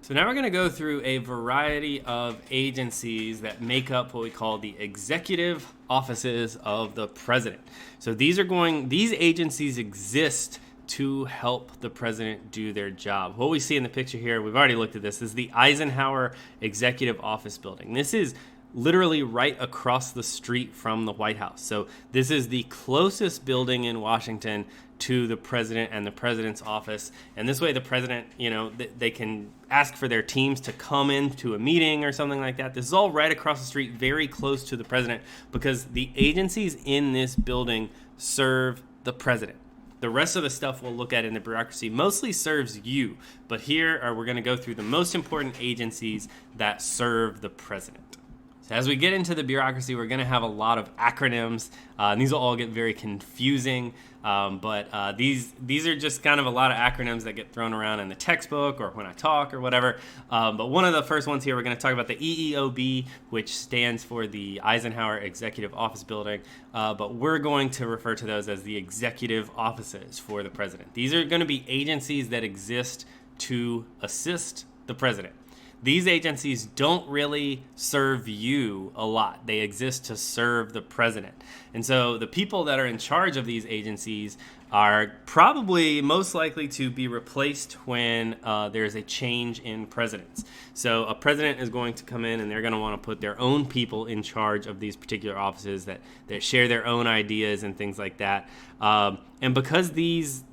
So now we're going to go through a variety of agencies that make up what we call the executive offices of the president. So these agencies exist to help the president do their job. What we see in the picture here, we've already looked at this, is the Eisenhower Executive Office Building. This is literally right across the street from the White House. So this is the closest building in Washington to the president and the president's office. And this way the president, they can ask for their teams to come into a meeting or something like that. This is all right across the street, very close to the president, because the agencies in this building serve the president. The rest of the stuff we'll look at in the bureaucracy mostly serves you, but here we're going to go through the most important agencies that serve the president. So as we get into the bureaucracy, we're going to have a lot of acronyms, and these will all get very confusing, but these are just kind of a lot of acronyms that get thrown around in the textbook or when I talk or whatever. But one of the first ones here, we're going to talk about the EEOB, which stands for the Eisenhower Executive Office Building, but we're going to refer to those as the executive offices for the president. These are going to be agencies that exist to assist the president. These agencies don't really serve you a lot. They exist to serve the president. And so the people that are in charge of these agencies are probably most likely to be replaced when there's a change in presidents. So a president is going to come in and they're going to want to put their own people in charge of these particular offices that share their own ideas and things like that. And because these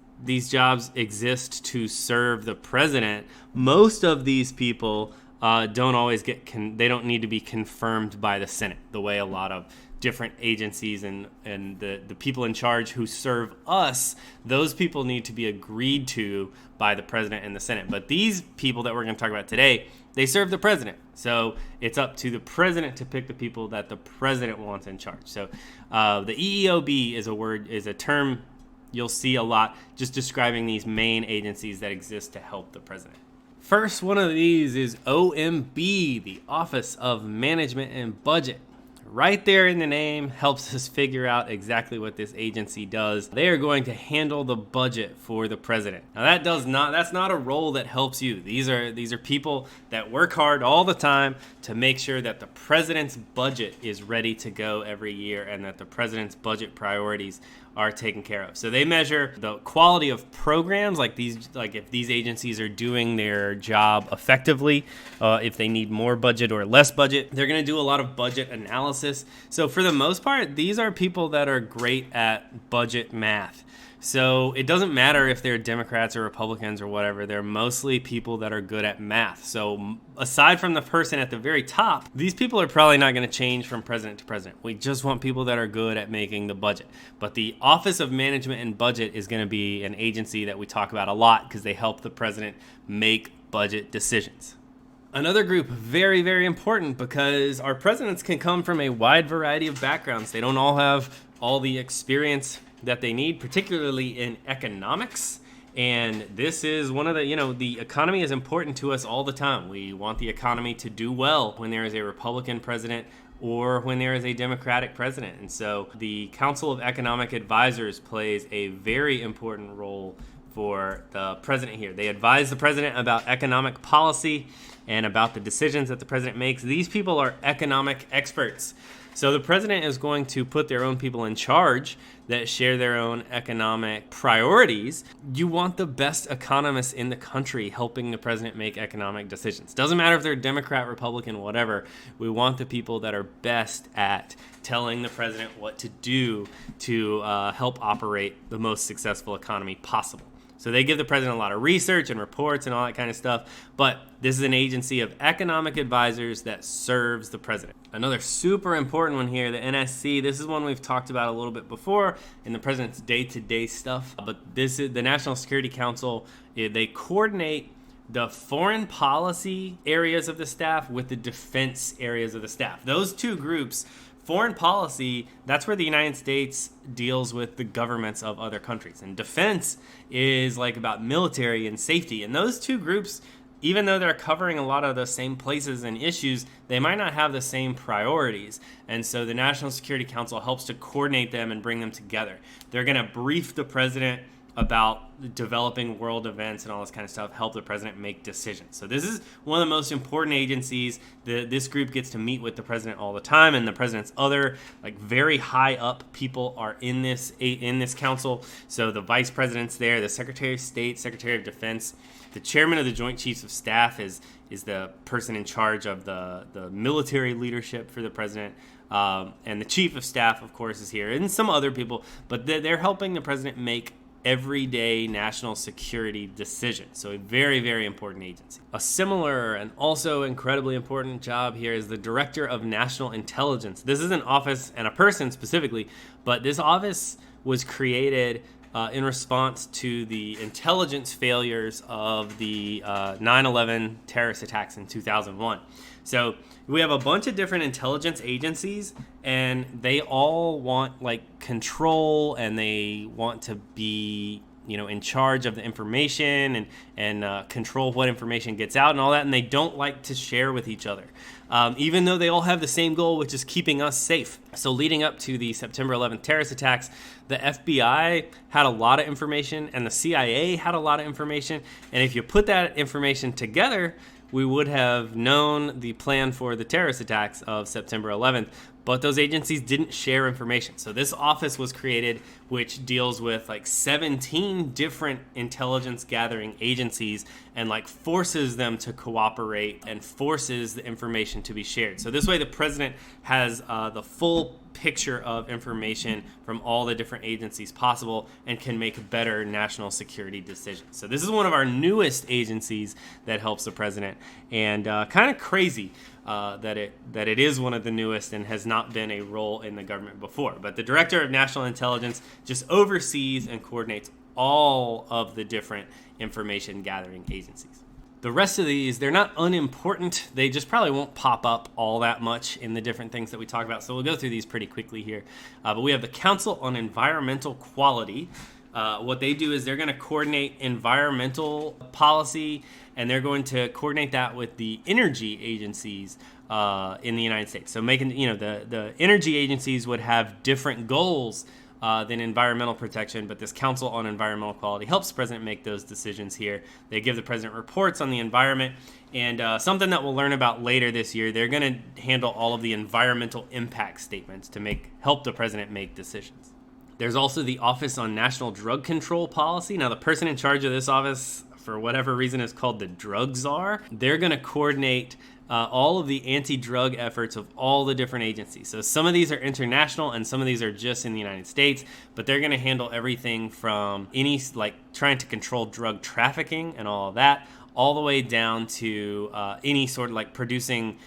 jobs exist to serve the president, most of these people don't always they don't need to be confirmed by the Senate the way a lot of different agencies and the people in charge who serve us, those people need to be agreed to by the president and the Senate. But these people that we're going to talk about today, they serve the president. So it's up to the president to pick the people that the president wants in charge. So the EEOB is a term you'll see a lot just describing these main agencies that exist to help the president. First one of these is OOMB, the Office of Management and Budget. Right there in the name helps us figure out exactly what this agency does. They are going to handle the budget for the president. Now that's not a role that helps you. These are people that work hard all the time to make sure that the president's budget is ready to go every year and that the president's budget priorities are taken care of. So they measure the quality of programs, like if these agencies are doing their job effectively, if they need more budget or less budget. They're going to do a lot of budget analysis. So for the most part, these are people that are great at budget math. So it doesn't matter if they're Democrats or Republicans or whatever, they're mostly people that are good at math. So aside from the person at the very top, these people are probably not going to change from president to president. We just want people that are good at making the budget. But the Office of Management and Budget is going to be an agency that we talk about a lot because they help the president make budget decisions. Another group, very, very important, because our presidents can come from a wide variety of backgrounds. They don't all have all the experience that they need, particularly in economics. And this is one of the economy is important to us all the time. We want the economy to do well when there is a Republican president or when there is a Democratic president. And so the Council of Economic Advisors plays a very important role for the president here. They advise the president about economic policy and about the decisions that the president makes. These people are economic experts. So the president is going to put their own people in charge that share their own economic priorities. You want the best economists in the country helping the president make economic decisions. Doesn't matter if they're Democrat, Republican, whatever. We want the people that are best at telling the president what to do to help operate the most successful economy possible. So they give the president a lot of research and reports and all that kind of stuff. But this is an agency of economic advisors that serves the president. Another super important one here, the NSC. This is one we've talked about a little bit before in the president's day-to-day stuff. But this is the National Security Council. They coordinate the foreign policy areas of the staff with the defense areas of the staff. Those two groups, foreign policy, that's where the United States deals with the governments of other countries. And defense is like about military and safety. And those two groups, even though they're covering a lot of the same places and issues, they might not have the same priorities. And so the National Security Council helps to coordinate them and bring them together. They're going to brief the president about developing world events and all this kind of stuff, help the president make decisions. So this is one of the most important agencies. This group gets to meet with the president all the time, and the president's other like very high up people are in this council. So the vice president's there, the Secretary of State, Secretary of Defense, the chairman of the Joint Chiefs of Staff is the person in charge of the military leadership for the president. And the chief of staff, of course, is here, and some other people, but they're helping the president make everyday national security decisions. So a very, very important agency. A similar and also incredibly important job here is the Director of National Intelligence. This is an office and a person specifically, but this office was created in response to the intelligence failures of the 9/11 terrorist attacks in 2001. So we have a bunch of different intelligence agencies, and they all want like control, and they want to be, in charge of the information and control what information gets out and all that, and they don't like to share with each other, even though they all have the same goal, which is keeping us safe. So leading up to the September 11th terrorist attacks, the FBI had a lot of information, and the CIA had a lot of information, and if you put that information together, we would have known the plan for the terrorist attacks of September 11th, but those agencies didn't share information. So this office was created, which deals with like 17 different intelligence gathering agencies and like forces them to cooperate and forces the information to be shared. So this way the president has the full picture of information from all the different agencies possible and can make better national security decisions. So this is one of our newest agencies that helps the president, and kind of crazy that it is one of the newest and has not been a role in the government before. But the Director of National Intelligence just oversees and coordinates all of the different information gathering agencies. The rest of these, they're not unimportant. They just probably won't pop up all that much in the different things that we talk about. So we'll go through these pretty quickly here. But we have the Council on Environmental Quality. What they do is they're going to coordinate environmental policy, and they're going to coordinate that with the energy agencies in the United States. So making, the energy agencies would have different goals than environmental protection, but this Council on Environmental Quality helps the president make those decisions here. They give the president reports on the environment, and something that we'll learn about later this year, they're going to handle all of the environmental impact statements to help the president make decisions. There's also the Office on National Drug Control Policy. Now, the person in charge of this office, for whatever reason, is called the Drug Czar. They're going to coordinate all of the anti-drug efforts of all the different agencies. So some of these are international and some of these are just in the United States, but they're going to handle everything from trying to control drug trafficking and all of that, all the way down to any sort of producing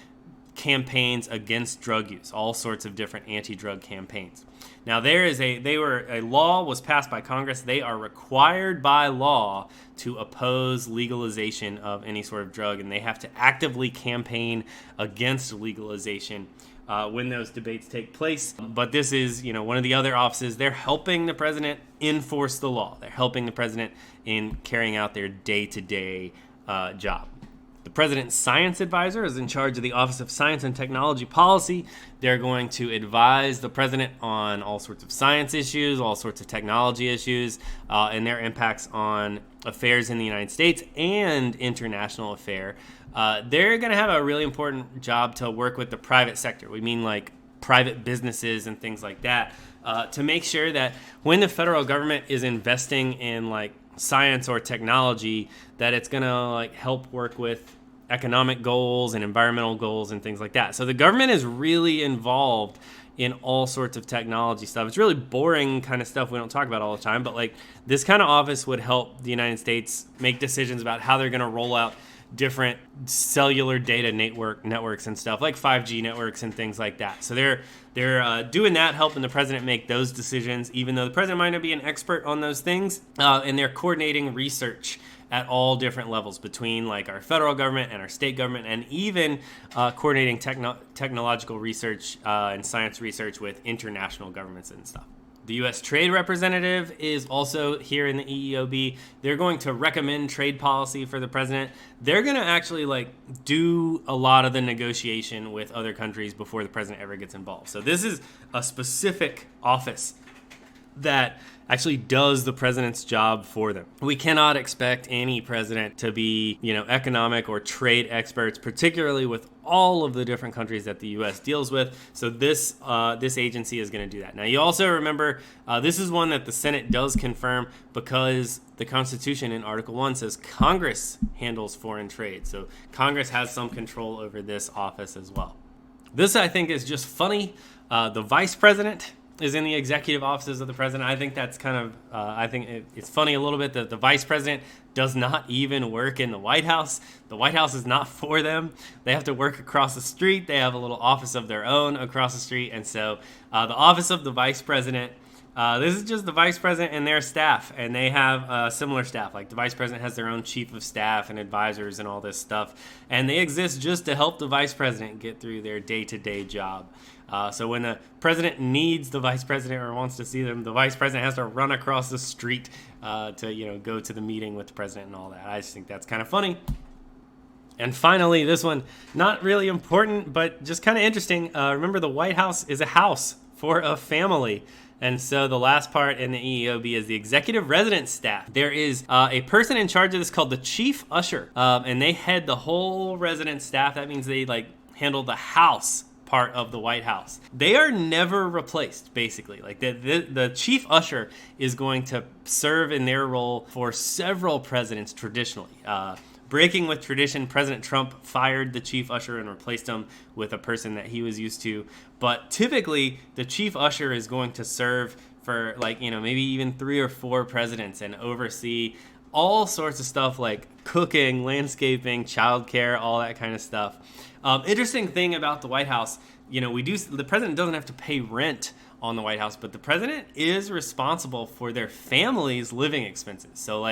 campaigns against drug use, all sorts of different anti-drug campaigns. Now a law was passed by Congress. They are required by law to oppose legalization of any sort of drug, and they have to actively campaign against legalization when those debates take place. But this is, one of the other offices. They're helping the president enforce the law. They're helping the president in carrying out their day-to-day job. The President's Science Advisor is in charge of the Office of Science and Technology Policy. They're going to advise the President on all sorts of science issues, all sorts of technology issues, and their impacts on affairs in the United States and international affairs. They're going to have a really important job to work with the private sector. We mean like private businesses and things like that, to make sure that when the federal government is investing in science or technology, that it's going to help work with economic goals and environmental goals and things like that. So the government is really involved in all sorts of technology stuff. It's really boring kind of stuff we don't talk about all the time, but this kind of office would help the United States make decisions about how they're going to roll out different cellular data networks and stuff, like 5G networks and things like that. So they're doing that, helping the president make those decisions, even though the president might not be an expert on those things, and they're coordinating research at all different levels between our federal government and our state government, and even coordinating technological research and science research with international governments and stuff. The U.S. Trade Representative is also here in the EEOB. They're going to recommend trade policy for the president. They're going to actually do a lot of the negotiation with other countries before the president ever gets involved. So this is a specific office that actually does the president's job for them. We cannot expect any president to be, economic or trade experts, particularly with all of the different countries that the U.S. deals with. So this agency is going to do that. Now, you also remember this is one that the Senate does confirm because the Constitution in Article 1 says Congress handles foreign trade. So Congress has some control over this office as well. This, I think, is just funny. The vice president is in the executive offices of the president. I think that's kind of, it's funny a little bit that the vice president does not even work in the White House. The White House is not for them. They have to work across the street. They have a little office of their own across the street. And so the office of the vice president, this is just the vice president and their staff, and they have similar staff. Like the vice president has their own chief of staff and advisors and all this stuff, and they exist just to help the vice president get through their day-to-day job. So when the president needs the vice president or wants to see them, the vice president has to run across the street to go to the meeting with the president and all that. I just think that's kind of funny. And finally, this one, not really important, but just kind of interesting. Remember, the White House is a house for a family. And so the last part in the EEOB is the executive residence staff. There is a person in charge of this called the chief usher, and they head the whole residence staff. That means they handle the house part of the White House. They are never replaced, basically. Like the chief usher is going to serve in their role for several presidents traditionally. Breaking with tradition, President Trump fired the chief usher and replaced him with a person that he was used to. But typically, the chief usher is going to serve for maybe even 3 or 4 presidents and oversee all sorts of stuff like cooking, landscaping, childcare, all that kind of stuff. Interesting thing about the White House, the president doesn't have to pay rent on the White House, but the president is responsible for their family's living expenses. So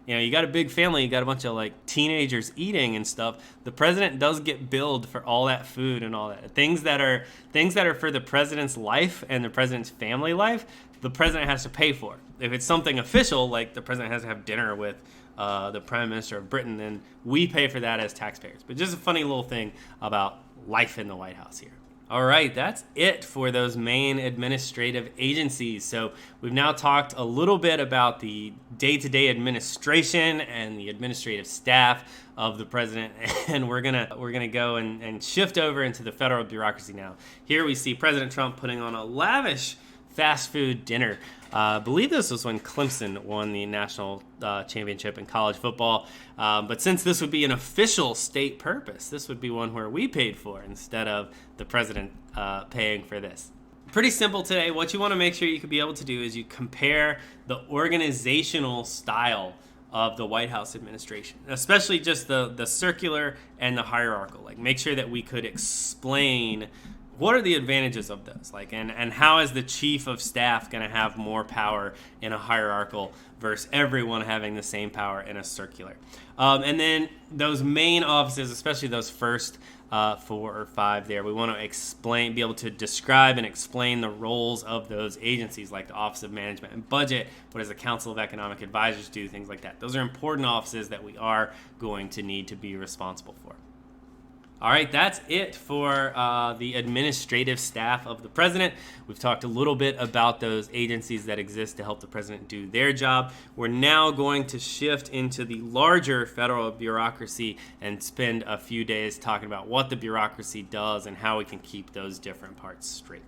you got a big family, you got a bunch of teenagers eating and stuff. The president does get billed for all that food and all that. Things that are for the president's life and the president's family life, the president has to pay for. If it's something official, like the president has to have dinner with the Prime Minister of Britain, then we pay for that as taxpayers. But just a funny little thing about life in the White House here. All right, that's it for those main administrative agencies. So we've now talked a little bit about the day-to-day administration and the administrative staff of the president, and we're gonna go and shift over into the federal bureaucracy now. Here we see President Trump putting on a lavish fast food dinner. I believe this was when Clemson won the national championship in college football. But since this would be an official state purpose, this would be one where we paid for instead of the president paying for this. Pretty simple today. What you want to make sure you could be able to do is you compare the organizational style of the White House administration, especially just the circular and the hierarchical. Make sure that we could explain what are the advantages of those? And how is the chief of staff going to have more power in a hierarchical versus everyone having the same power in a circular? And then those main offices, especially those first 4 or 5 there, we want to be able to describe and explain the roles of those agencies, like the Office of Management and Budget. What does the Council of Economic Advisors do? Things like that. Those are important offices that we are going to need to be responsible for. All right, that's it for the administrative staff of the president. We've talked a little bit about those agencies that exist to help the president do their job. We're now going to shift into the larger federal bureaucracy and spend a few days talking about what the bureaucracy does and how we can keep those different parts straight.